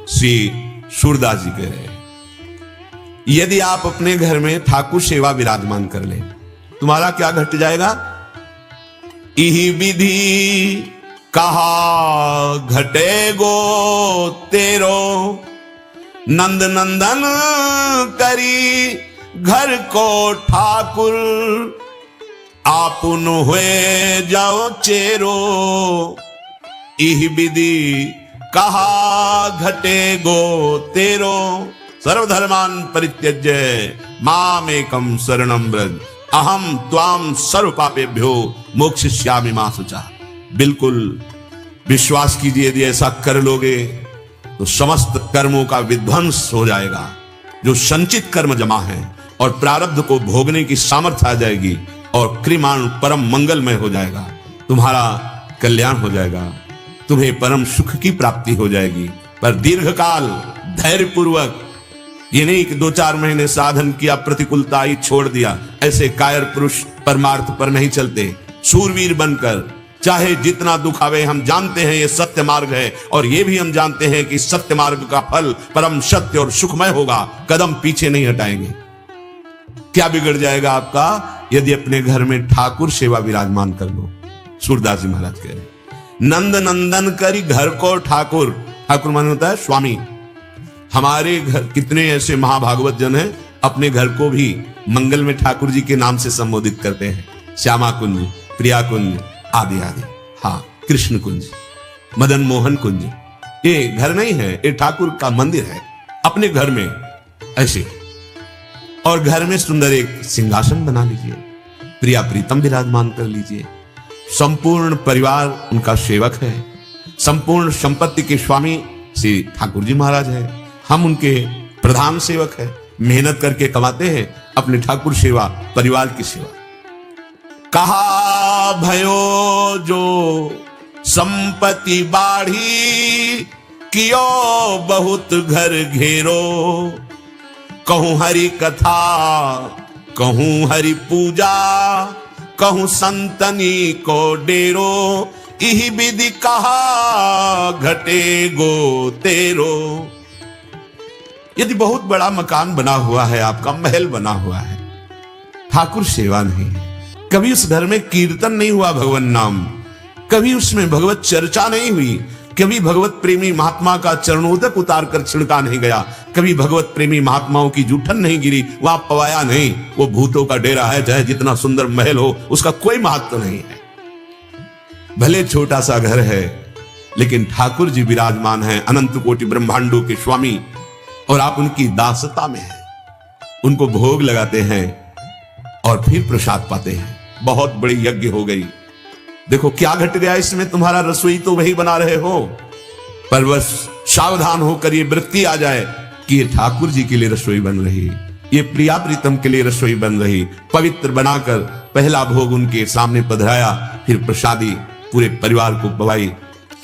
श्री सूरदास जी कह रहे हैं, यदि आप अपने घर में ठाकुर सेवा विराजमान कर ले, तुम्हारा क्या घट जाएगा? इही विधि कहा घटे गो तेरो, नंद नंदन करी घर को ठाकुर, आपुन हुए जाओ चेरो। इह विधि कहा घटे गो तेरो, सर्वधर्मान परित्यज्य मामेकं शरणं व्रज, अहम त्वाम सर्व पापेभ्यो मोक्षयिष्यामि मा शुचः। बिल्कुल विश्वास कीजिए, यदि ऐसा कर लोगे तो समस्त कर्मों का विध्वंस हो जाएगा। जो संचित कर्म जमा है और प्रारब्ध को भोगने की सामर्थ्य आ जाएगी और क्रियाण परम मंगलमय हो जाएगा। तुम्हारा कल्याण हो जाएगा, तुम्हें परम सुख की प्राप्ति हो जाएगी। पर दीर्घकाल धैर्य पूर्वक, ये नहीं कि 2-4 महीने साधन किया, प्रतिकूलता आई, छोड़ दिया। ऐसे कायर पुरुष परमार्थ पर नहीं चलते। शूरवीर बनकर चाहे जितना दुख आवे, हम जानते हैं ये सत्य मार्ग है और ये भी हम जानते हैं कि सत्य मार्ग का फल परम सत्य और सुखमय होगा, कदम पीछे नहीं हटाएंगे। क्या बिगड़ जाएगा आपका? यदि अपने घर में ठाकुर सेवा विराजमान कर लो। सूरदास जी महाराज कह रहे, नंद नंदन करी घर को ठाकुर। ठाकुर माने होता है स्वामी। हमारे घर कितने ऐसे महाभागवत जन हैं, अपने घर को भी मंगल में ठाकुर जी के नाम से संबोधित करते हैं। श्यामा कुंज, प्रिया कुंज आदि आदि, हाँ, कृष्ण कुंज, मदन मोहन कुंज। ये घर नहीं है, ये ठाकुर का मंदिर है अपने घर में ऐसे। और घर में सुंदर एक सिंहासन बना लीजिए, प्रिया प्रीतम विराजमान कर लीजिए। संपूर्ण परिवार उनका सेवक है, संपूर्ण संपत्ति के स्वामी श्री ठाकुर जी महाराज है। हम उनके प्रधान सेवक है, मेहनत करके कमाते हैं अपने ठाकुर सेवा, परिवार की सेवा। कहा भयो जो संपत्ति बाढ़ी, कियो बहुत घर घेरो। कहूं हरि कथा, कहूं हरि पूजा, कहूं संतनी को डेरो। इही विधि कहा घटे गो तेरो। यदि बहुत बड़ा मकान बना हुआ है, आपका महल बना हुआ है, ठाकुर सेवा नहीं है, कभी उस घर में कीर्तन नहीं हुआ भगवान नाम, कभी उसमें भगवत चर्चा नहीं हुई, कभी भगवत प्रेमी महात्मा का चरणोदक उतार कर छिड़का नहीं गया, कभी भगवत प्रेमी महात्माओं की जूठन नहीं गिरी, वहां पवाया नहीं, वो भूतों का डेरा है। चाहे जितना सुंदर महल हो, उसका कोई महत्व नहीं है। भले छोटा सा घर है, लेकिन ठाकुर जी विराजमान हैं, अनंत कोटि ब्रह्मांडों के स्वामी, और आप उनकी दासता में हैं। उनको भोग लगाते हैं और फिर प्रसाद पाते हैं। बहुत बड़ी यज्ञ हो गई। देखो क्या घट गया इसमें, तुम्हारा रसोई तो वही बना रहे हो, पर बस सावधान होकर ये वृत्ति आ जाए कि ये ठाकुर जी के लिए रसोई बन रही, ये प्रिया प्रीतम के लिए रसोई बन रही। पवित्र बनाकर पहला भोग उनके सामने पधराया, फिर प्रसादी पूरे परिवार को पवाई।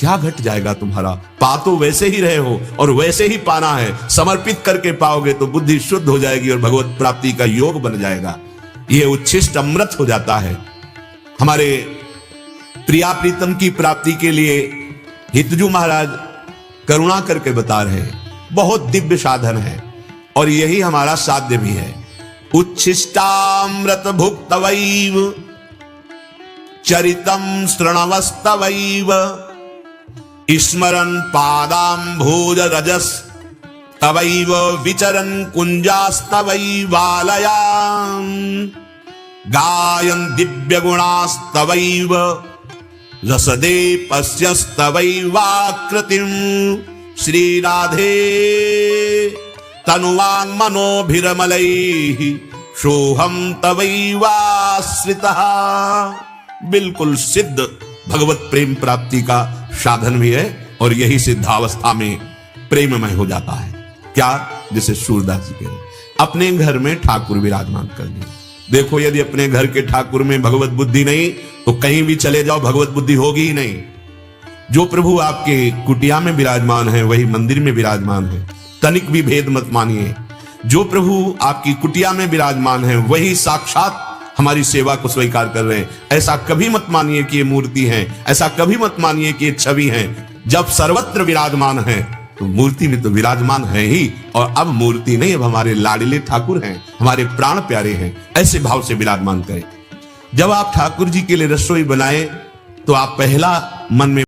क्या घट जाएगा तुम्हारा? पा तो वैसे ही रहे हो और वैसे ही पाना है। समर्पित करके पाओगे तो बुद्धि शुद्ध हो जाएगी और भगवत प्राप्ति का योग बन जाएगा। यह उच्छिष्ट अमृत हो जाता है। हमारे प्रिया प्रीतम की प्राप्ति के लिए हितजू महाराज करुणा करके बता रहे हैं, बहुत दिव्य साधन है और यही हमारा साध्य भी है। उच्छिष्टामृत भुक्तवैव चरितम शृणवस्तवैव, स्मरन् पादाम्भोज रजस तवैव विचरन् कुंजास्तवैवालयां, गायन् दिव्य गुणास्तवैव रसदे पश्यस्तवैवाकृतिं। श्री राधे तनुवांग मनोभिरमलैः सोहम तवैवाश्रितः। बिल्कुल सिद्ध भगवत प्रेम प्राप्ति का साधन भी है और यही सिद्धावस्था में प्रेममय हो जाता है। क्या? जिसे सूरदास जी कह, अपने घर में ठाकुर विराजमान कर दिए। देखो, यदि अपने घर के ठाकुर में भगवत बुद्धि नहीं तो कहीं भी चले जाओ भगवत बुद्धि होगी ही नहीं। जो प्रभु आपके कुटिया में विराजमान है वही मंदिर में विराजमान है, तनिक भी भेद मत मानिए। जो प्रभु आपकी कुटिया में विराजमान है वही साक्षात हमारी सेवा को स्वीकार कर रहे हैं। ऐसा कभी मत मानिए कि ये मूर्ति है, ऐसा कभी मत मानिए कि ये छवि है। जब सर्वत्र विराजमान है तो मूर्ति में तो विराजमान है ही, और अब मूर्ति नहीं, अब हमारे लाडले ठाकुर हैं, हमारे प्राण प्यारे हैं, ऐसे भाव से विराजमान करें। जब आप ठाकुर जी के लिए रसोई बनाए तो आप पहला मन में